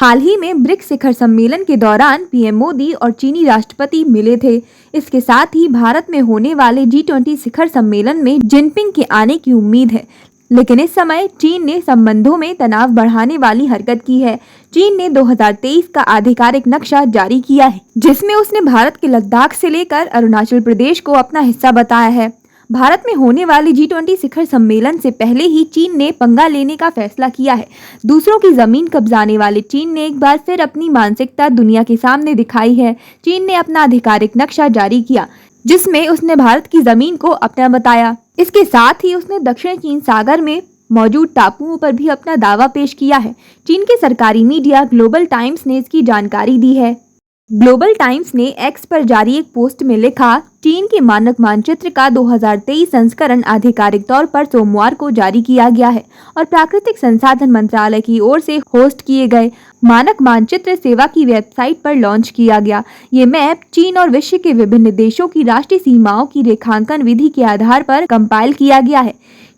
हाल ही में ब्रिक्स शिखर सम्मेलन के दौरान पीएम मोदी और चीनी राष्ट्रपति मिले थे। इसके साथ ही भारत में होने वाले G20 शिखर सम्मेलन में जिनपिंग के आने की उम्मीद है, लेकिन इस समय चीन ने संबंधों में तनाव बढ़ाने वाली हरकत की है। चीन ने 2023 का आधिकारिक नक्शा जारी किया है, जिसमें उसने भारत के लद्दाख से लेकर अरुणाचल प्रदेश को अपना हिस्सा बताया है। भारत में होने वाले G20 शिखर सम्मेलन से पहले ही चीन ने पंगा लेने का फैसला किया है। दूसरों की जमीन कब्जाने वाले चीन ने एक बार फिर अपनी मानसिकता दुनिया के सामने दिखाई है। चीन ने अपना आधिकारिक नक्शा जारी किया, जिसमें उसने भारत की जमीन को अपना बताया। इसके साथ ही उसने दक्षिण चीन सागर में मौजूद टापुओं पर भी अपना दावा पेश किया है। चीन के सरकारी मीडिया ग्लोबल टाइम्स ने इसकी जानकारी दी है। ग्लोबल टाइम्स ने एक्स पर जारी एक पोस्ट में लिखा, चीन के मानक मानचित्र का 2023 संस्करण आधिकारिक तौर पर सोमवार को जारी किया गया है और प्राकृतिक संसाधन मंत्रालय की ओर से होस्ट किए गए मानक मानचित्र सेवा की वेबसाइट पर लॉन्च किया गया। ये मैप चीन और विश्व के विभिन्न देशों की राष्ट्रीय सीमाओं की रेखांकन विधि के आधार पर कंपाइल किया गया है।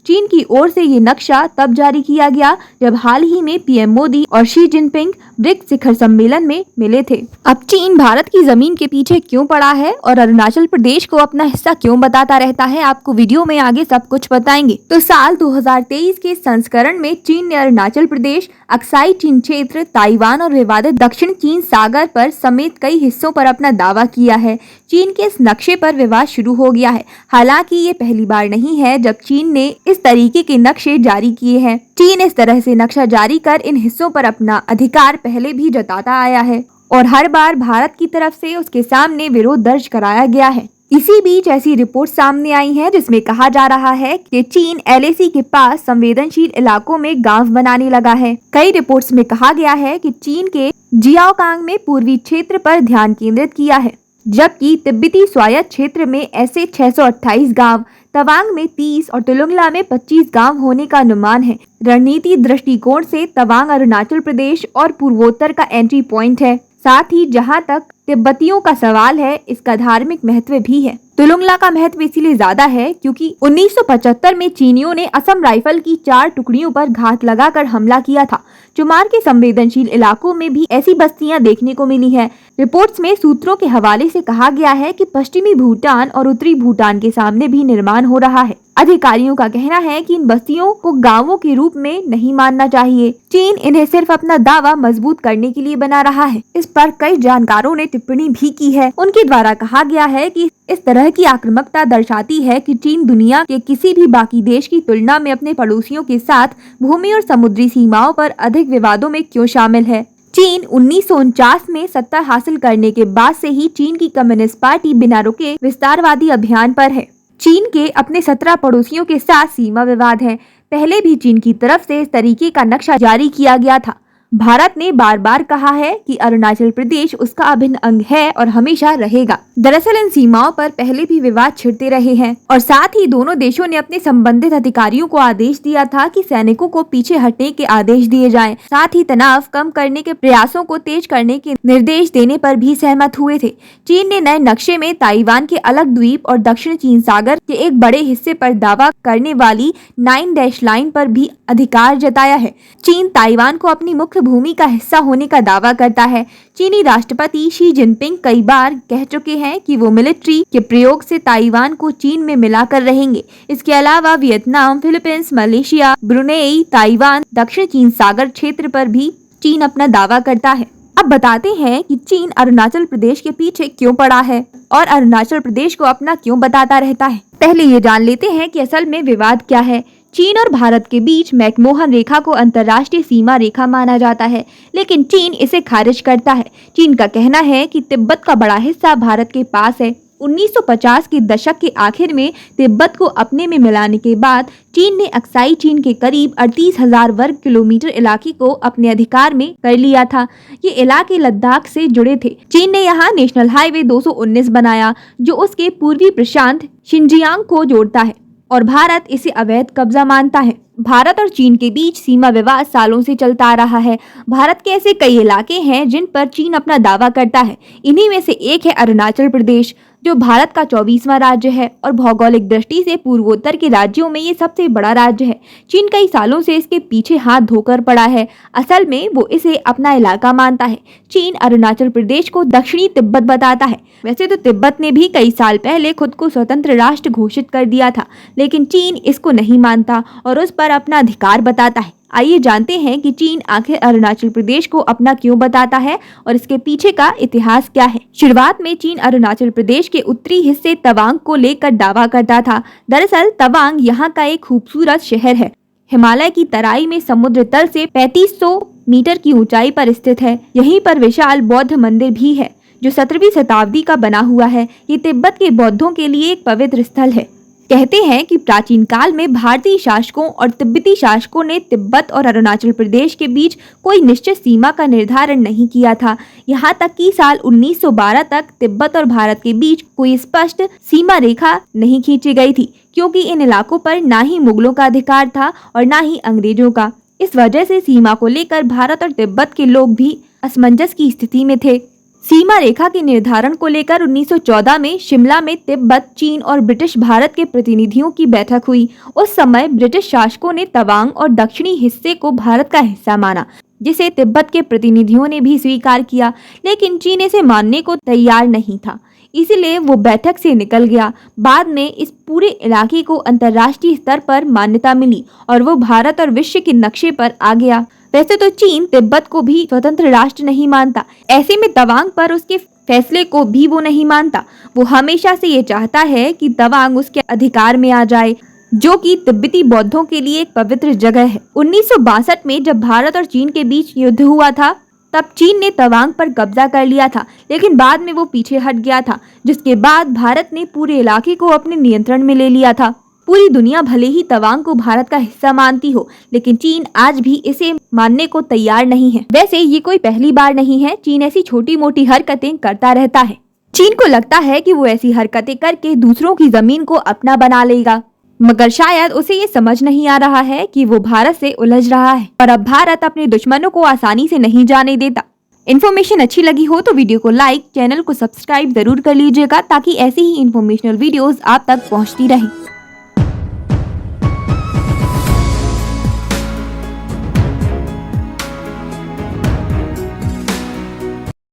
चीन की ओर से ये नक्शा तब जारी किया गया जब हाल ही में पीएम मोदी और शी जिनपिंग ब्रिक्स शिखर सम्मेलन में मिले थे। अब चीन भारत की जमीन के पीछे क्यों पड़ा है और अरुणाचल प्रदेश को अपना हिस्सा क्यों बताता रहता है, आपको वीडियो में आगे सब कुछ बताएंगे। तो साल 2023 के संस्करण में चीन ने अरुणाचल प्रदेश, अक्साई चीन क्षेत्र, ताइवान और विवादित दक्षिण चीन सागर पर समेत कई हिस्सों पर अपना दावा किया है। चीन के इस नक्शे पर विवाद शुरू हो गया है। हालांकि ये पहली बार नहीं है जब चीन ने इस तरीके के नक्शे जारी किए हैं। चीन इस तरह से नक्शा जारी कर इन हिस्सों पर अपना अधिकार पहले भी जताता आया है और हर बार भारत की तरफ से उसके सामने विरोध दर्ज कराया गया है। इसी बीच ऐसी रिपोर्ट सामने आई है जिसमें कहा जा रहा है कि चीन LAC के पास संवेदनशील इलाकों में गांव बनाने लगा है। कई रिपोर्ट्स में कहा गया है कि चीन के जियाओकांग में पूर्वी क्षेत्र पर ध्यान केंद्रित किया है, जबकि तिब्बती स्वायत्त क्षेत्र में ऐसे 628 गांव, तवांग में 30 और तुलुंगला में 25 गांव होने का अनुमान है। रणनीति दृष्टिकोण से तवांग अरुणाचल प्रदेश और पूर्वोत्तर का एंट्री पॉइंट है। साथ ही जहां तक तिब्बतियों का सवाल है, इसका धार्मिक महत्व भी है। तुलुंगला का महत्व इसीलिए ज्यादा है क्योंकि 1975 में चीनियों ने असम राइफल की 4 टुकड़ियों पर घात लगाकर हमला किया था। चुमार के संवेदनशील इलाकों में भी ऐसी बस्तियां देखने को मिली है। रिपोर्ट्स में सूत्रों के हवाले से कहा गया है कि पश्चिमी भूटान और उत्तरी भूटान के सामने भी निर्माण हो रहा है। अधिकारियों का कहना है कि इन बस्तियों को गांवों के रूप में नहीं मानना चाहिए। चीन इन्हें सिर्फ अपना दावा मजबूत करने के लिए बना रहा है। इस पर कई जानकारों ने टिप्पणी भी की है। उनके द्वारा कहा गया है कि इस तरह की आक्रामकता दर्शाती है कि चीन दुनिया के किसी भी बाकी देश की तुलना में अपने पड़ोसियों के साथ भूमि और समुद्री सीमाओं पर अधिक विवादों में क्यों शामिल है। चीन 1949 में सत्ता हासिल करने के बाद से ही चीन की कम्युनिस्ट पार्टी बिना रुके विस्तारवादी अभियान पर है। चीन के अपने 17 पड़ोसियों के साथ सीमा विवाद है। पहले भी चीन की तरफ से इस तरीके का नक्शा जारी किया गया था। भारत ने बार बार कहा है कि अरुणाचल प्रदेश उसका अभिन्न अंग है और हमेशा रहेगा। दरअसल इन सीमाओं पर पहले भी विवाद छिड़ते रहे हैं और साथ ही दोनों देशों ने अपने संबंधित अधिकारियों को आदेश दिया था कि सैनिकों को पीछे हटने के आदेश दिए जाएं। साथ ही तनाव कम करने के प्रयासों को तेज करने के निर्देश देने पर भी सहमत हुए थे। चीन ने नए नक्शे में ताइवान के अलग द्वीप और दक्षिण चीन सागर के एक बड़े हिस्से पर दावा करने वाली 9 डैश लाइन पर भी अधिकार जताया है। चीन ताइवान को अपनी मुख्य भूमि का हिस्सा होने का दावा करता है। चीनी राष्ट्रपति शी जिनपिंग कई बार कह चुके हैं कि वो मिलिट्री के प्रयोग से ताइवान को चीन में मिलाकर रहेंगे। इसके अलावा Vietnam, Philippines, Malaysia, Brunei, Taiwan, दक्षिण चीन सागर क्षेत्र पर भी चीन अपना दावा करता है। अब बताते हैं कि चीन अरुणाचल प्रदेश के पीछे क्यों पड़ा है और अरुणाचल प्रदेश को अपना क्यों बताता रहता है। पहले ये जान लेते हैं कि असल में विवाद क्या है। चीन और भारत के बीच मैकमोहन रेखा को अंतर्राष्ट्रीय सीमा रेखा माना जाता है, लेकिन चीन इसे खारिज करता है। चीन का कहना है कि तिब्बत का बड़ा हिस्सा भारत के पास है। 1950 के दशक के आखिर में तिब्बत को अपने में मिलाने के बाद चीन ने अक्साई चीन के करीब 38,000 वर्ग किलोमीटर इलाके को अपने अधिकार में कर लिया था। ये इलाके लद्दाख से जुड़े थे। चीन ने यहाँ नेशनल हाईवे 219 बनाया जो उसके पूर्वी प्रशांत शिनजियांग को जोड़ता है और भारत इसे अवैध कब्जा मानता है। भारत और चीन के बीच सीमा विवाद सालों से चलता आ रहा है। भारत के ऐसे कई इलाके हैं जिन पर चीन अपना दावा करता है। इन्हीं में से एक है अरुणाचल प्रदेश। जो भारत का 24वां राज्य है और भौगोलिक दृष्टि से पूर्वोत्तर के राज्यों में ये सबसे बड़ा राज्य है। चीन कई सालों से इसके पीछे हाथ धोकर पड़ा है। असल में वो इसे अपना इलाका मानता है। चीन अरुणाचल प्रदेश को दक्षिणी तिब्बत बताता है। वैसे तो तिब्बत ने भी कई साल पहले खुद को स्वतंत्र राष्ट्र घोषित कर दिया था, लेकिन चीन इसको नहीं मानता और उस पर अपना अधिकार बताता है। आइए जानते हैं कि चीन आखिर अरुणाचल प्रदेश को अपना क्यों बताता है और इसके पीछे का इतिहास क्या है। शुरुआत में चीन अरुणाचल प्रदेश के उत्तरी हिस्से तवांग को लेकर दावा करता था। दरअसल तवांग यहाँ का एक खूबसूरत शहर है। हिमालय की तराई में समुद्र तल से 3500 मीटर की ऊंचाई पर स्थित है। यहीं पर विशाल बौद्ध मंदिर भी है जो 17वीं शताब्दी का बना हुआ है। ये तिब्बत के बौद्धों के लिए एक पवित्र स्थल है। कहते हैं कि प्राचीन काल में भारतीय शासकों और तिब्बती शासकों ने तिब्बत और अरुणाचल प्रदेश के बीच कोई निश्चित सीमा का निर्धारण नहीं किया था। यहाँ तक कि साल 1912 तक तिब्बत और भारत के बीच कोई स्पष्ट सीमा रेखा नहीं खींची गई थी, क्योंकि इन इलाकों पर ना ही मुगलों का अधिकार था और ना ही अंग्रेजों का। इस वजह से सीमा को लेकर भारत और तिब्बत के लोग भी असमंजस की स्थिति में थे। सीमा रेखा के निर्धारण को लेकर 1914 में शिमला में तिब्बत, चीन और ब्रिटिश भारत के प्रतिनिधियों की बैठक हुई। उस समय ब्रिटिश शासकों ने तवांग और दक्षिणी हिस्से को भारत का हिस्सा माना, जिसे तिब्बत के प्रतिनिधियों ने भी स्वीकार किया, लेकिन चीन इसे मानने को तैयार नहीं था। इसलिए वो बैठक से निकल गया। बाद में इस पूरे इलाके को अंतर्राष्ट्रीय स्तर पर मान्यता मिली और वो भारत और विश्व के नक्शे पर आ गया। वैसे तो चीन तिब्बत को भी स्वतंत्र राष्ट्र नहीं मानता, ऐसे में तवांग पर उसके फैसले को भी वो नहीं मानता। वो हमेशा से ये चाहता है कि तवांग उसके अधिकार में आ जाए, जो कि तिब्बती बौद्धों के लिए एक पवित्र जगह है। 1962 में जब भारत और चीन के बीच युद्ध हुआ था, तब चीन ने तवांग पर कब्जा कर लिया था, लेकिन बाद में वो पीछे हट गया था, जिसके बाद भारत ने पूरे इलाके को अपने नियंत्रण में ले लिया था। पूरी दुनिया भले ही तवांग को भारत का हिस्सा मानती हो, लेकिन चीन आज भी इसे मानने को तैयार नहीं है। वैसे ये कोई पहली बार नहीं है, चीन ऐसी छोटी मोटी हरकतें करता रहता है। चीन को लगता है कि वो ऐसी हरकतें करके दूसरों की जमीन को अपना बना लेगा, मगर शायद उसे ये समझ नहीं आ रहा है कि वो भारत से उलझ रहा है और अब भारत अपने दुश्मनों को आसानी से नहीं जाने देता। इन्फॉर्मेशन अच्छी लगी हो तो वीडियो को लाइक, चैनल को सब्सक्राइब जरूर कर लीजिएगा, ताकि ऐसी ही इन्फॉर्मेशनल वीडियोस आप तक पहुंचती रहें।